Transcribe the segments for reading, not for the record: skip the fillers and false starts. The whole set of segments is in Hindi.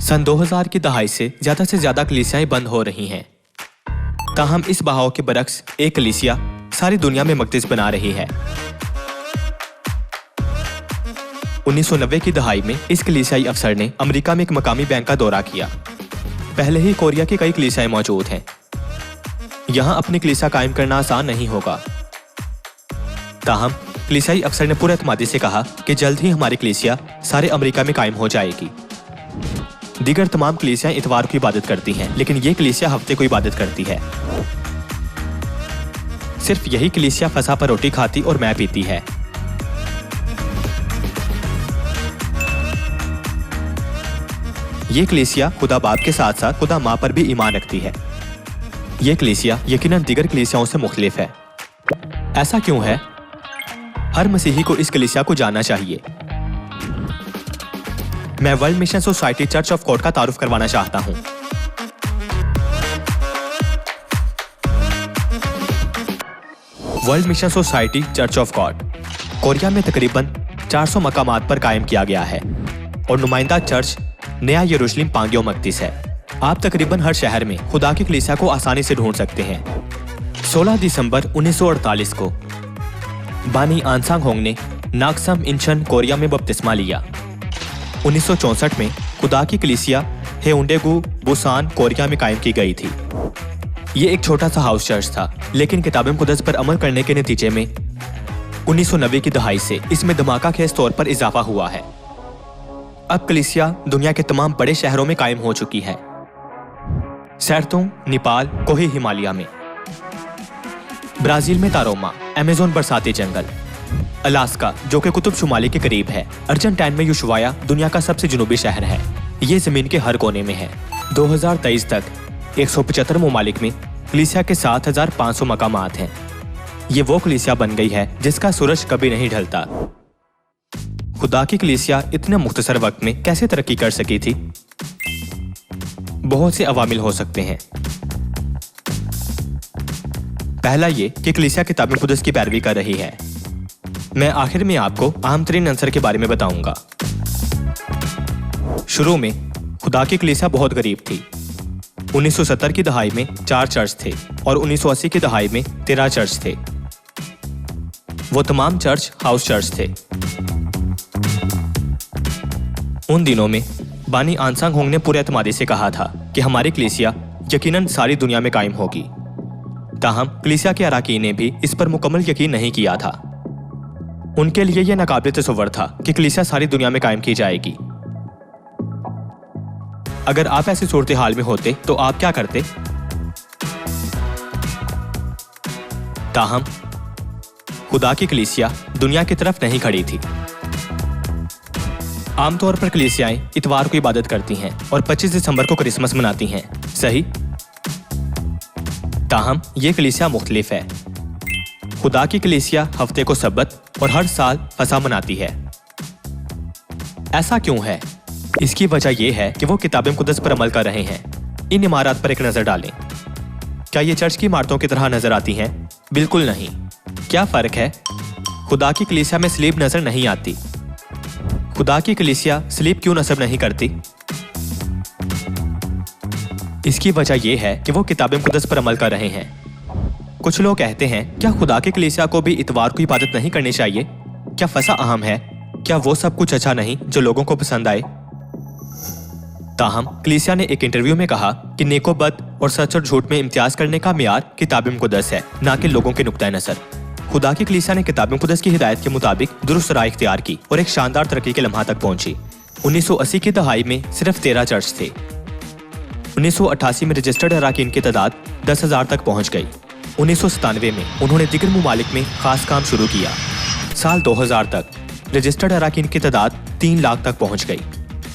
सन 2000 की दहाई से ज्यादा कलीसियाएं बंद हो रही हैं। ताहम इस बहाव के बरक्स एक कलीसिया सारी दुनिया में मकदस बना रही है। 1990 की दहाई में इस कलीसियाई अफसर ने अमेरिका में एक मकामी बैंक का दौरा किया। पहले ही कोरिया की कई कलीसियाएं मौजूद हैं। यहां अपनी कलीसिया कायम करना आसान नहीं होगा। ताहम कलीसियाई अफसर ने पूरे एतमादी से कहा कि जल्द ही हमारी कलीसिया सारे अमेरिका में कायम हो जाएगी। दीगर तमाम कलीसियाएं इतवार को इबादत करती हैं, लेकिन ये कलीसिया हफ्ते को इबादत करती है। सिर्फ यही कलीसिया फसा पर रोटी खाती और मैं पीती है। ये कलीसिया खुदा बाप के साथ साथ खुदा माँ पर भी ईमान रखती है। ये कलीसिया यकीनन दीगर कलीसियाओं से मुख्तलिफ है। ऐसा क्यों है? हर मसीही को इस कलीसिया को जानना चाहिए। मैं world mission society church of God का तारुफ करवाना चाहता हूं। World mission society church of God Korea में तकरीबन 400 मकामात पर कायम किया गया है और नुमाइंदा चर्च नया यरूशलेम पांग्यो मकदिस है। आप तकरीबन हर शहर में खुदा की कलीसिया को आसानी से ढूंढ सकते हैं। 16 दिसंबर 1948 को बानी आनसांग होंग ने नागसम इंचन कोरिया में बपतिस्मा लिया। 1964 में खुदा की कलीसिया हेउंडेगु बुसान कोरिया में कायम की गई थी। ये एक छोटा सा हाउस चर्च था, लेकिन किताब मुक़द्दस पर अमल करने के नतीजे में 1990 की दहाई से इसमें धमाका खेज तौर पर इजाफा हुआ है। अब कलीसिया दुनिया के तमाम बड़े शहरों में कायम हो चुकी है। सैरतों, नेपाल, कोही हिमालय में, ब्राजील में तारोमा, अमेज़न बरसाती जंगल, अलास्का जो कि कुतुब शुमाली के करीब है, अर्जेंटाइन में युशवाया दुनिया का सबसे जुनूबी शहर है। ये जमीन के हर कोने में है। 2023 तक 175 ममालिक में कलीसिया के 7500 मकामात हैं। ये वो कलीसिया बन गई है जिसका सूरज कभी नहीं ढलता। खुदा की कलीसिया इतने मुख्तसर वक्त में कैसे तरक्की कर सकी थी? बहुत से अवामिल हो सकते हैं। पहला ये कि कलीसिया किताब मुक़द्दस की पैरवी कर रही है। मैं आखिर में आपको अहम तरीन अंसर के बारे में बताऊंगा। शुरू में खुदा की कलीसिया बहुत गरीब थी। 1970 की दहाई में 4 चर्च थे और 1980 की दहाई में 13 चर्च थे। वो तमाम चर्च हाउस चर्च थे। उन दिनों में बानी आनसांग होंग ने पूरे एतमादी से कहा था कि हमारी कलीसिया यकीनन सारी दुनिया में कायम होगी। ताहम कलीसिया के अराकीन ने भी इस पर मुकम्मल यकीन नहीं किया था। उनके लिए यह नाकाबिल तसव्वुर था कि कलीसिया सारी दुनिया में कायम की जाएगी। अगर आप ऐसी सूरत हाल में होते तो आप क्या करते? ताहम खुदा की कलीसिया दुनिया की तरफ नहीं खड़ी थी। आमतौर पर कलीसियाएं इतवार को इबादत करती हैं और 25 दिसंबर को क्रिसमस मनाती हैं, सही? ताहम ये कलीसिया मुख्तलिफ है। खुदा की कलीसिया हफ्ते को सब्बत और हर साल फसा मनाती है। ऐसा क्यों है? इसकी वजह यह है कि वो किताब मुक़द्दस पर अमल कर रहे हैं। इन इमारत पर एक नजर डालें। क्या ये चर्च की इमारतों की तरह नजर आती हैं? बिल्कुल नहीं। क्या फर्क है? खुदा की कलीसिया में सलीब नजर नहीं आती। खुदा की कलीसिया सलीब क्यों नस्ब नहीं करती? इसकी वजह यह है कि वो किताब मुक़द्दस पर अमल कर रहे हैं। कुछ लोग कहते हैं, क्या खुदा की कलीसिया को भी इतवार को इबादत नहीं करनी चाहिए? क्या फसा अहम है? क्या वो सब कुछ अच्छा नहीं जो लोगों को पसंद आए? ताहम कलीसिया ने एक इंटरव्यू में कहा कि नेकोबद और सच और झूठ में इम्तियाज करने का मियार किताब मुक़द्दस है, ना कि लोगों के नुक्ता नज़र। खुदा की कलीसिया ने किताब मुक़द्दस की हिदायत के मुताबिक दुरुस्त राह इख्तियार की और एक शानदार तरक्की के लम्हा तक पहुंची। 1980 की दहाई में सिर्फ 13 चर्च थे। 1988 में रजिस्टर्ड अराकीन की तादाद 10,000 तक पहुंच गई। 1997 में उन्होंने दीगर ममालिक में खास काम शुरू किया। साल 2000 तक रजिस्टर्ड अराकीन की तादाद 3 लाख तक पहुंच गई।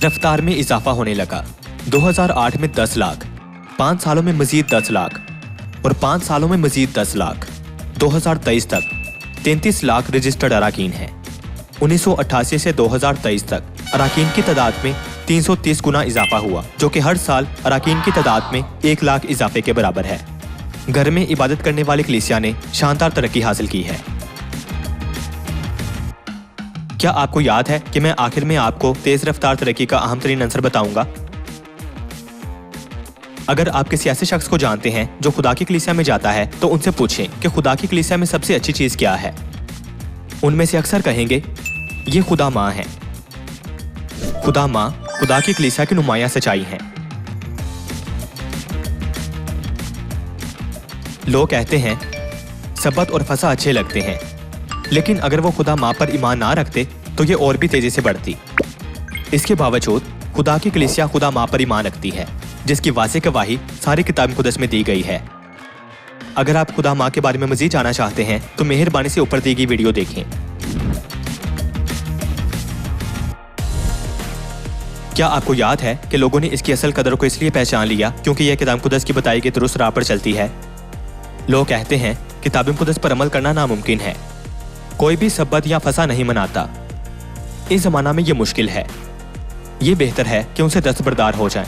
रफ्तार में इजाफा होने लगा। 2008 में 10 लाख, 5 सालों में मजीद 10 लाख और 5 सालों में मजीद 10 लाख। 2023 तक 33 लाख रजिस्टर्ड अराकीन हैं। 1988 से 2023 तक अराकीन की तादाद में 330 गुना इजाफा हुआ, जो कि हर साल अराकीन की तादाद में 1 लाख इजाफे के बराबर है। घर में इबादत करने वाली कलीसिया ने शानदार तरक्की हासिल की है। क्या आपको याद है कि मैं आखिर में आपको तेज रफ्तार तरक्की का अहम तरीन अंसर बताऊंगा? अगर आप किसी ऐसे शख्स को जानते हैं जो खुदा की कलीसिया में जाता है तो उनसे पूछें कि खुदा की कलीसिया में सबसे अच्छी चीज क्या है। उनमें से अक्सर कहेंगे ये खुदा माँ है। खुदा माँ खुदा की कलीसिया की नुमायां सच्चाई है। लोग कहते हैं सबत और फसा अच्छे लगते हैं, लेकिन अगर वो खुदा माँ पर ईमान ना रखते तो ये और भी तेजी से बढ़ती। इसके बावजूद खुदा की कलीसिया खुदा माँ पर ईमान रखती है, जिसकी वाज़ेह गवाही सारी किताब मुक़द्दस में दी गई है। अगर आप खुदा माँ के बारे में मज़ीद जानना चाहते हैं तो मेहरबानी से ऊपर दी गई वीडियो देखें। क्या आपको याद है कि लोगों ने इसकी असल कदर को इसलिए पहचान लिया क्योंकि यह किताब मुक़द्दस की बताई गई दुरुस्त राह पर चलती है? लोग कहते हैं किताब मुक़द्दस पर अमल करना नामुमकिन है। कोई भी सब्बत या फसा नहीं मनाता। इस जमाना में यह मुश्किल है। ये बेहतर है कि उनसे दस्तबरदार हो जाएं।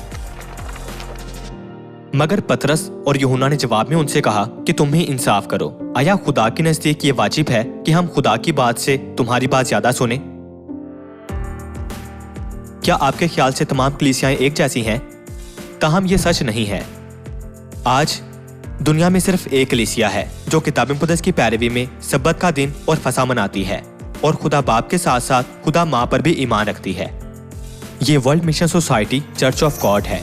मगर पतरस और यूहन्ना ने जवाब में उनसे कहा कि तुम ही इंसाफ करो। आया खुदा के नजदीक ये वाजिब है कि हम खुदा की बात से तुम्हारी बात ज्यादा सुने? क्या आपके ख्याल से तमाम कलीसियाएं एक जैसी हैं? ताहम ये सच नहीं है। आज दुनिया में सिर्फ एक कलीसिया है जो किताब मुक़द्दस की पैरवी में सब्बत का दिन और फसा मनाती है और खुदा बाप के साथ साथ खुदा माँ पर भी ईमान रखती है। ये world mission society church of God है।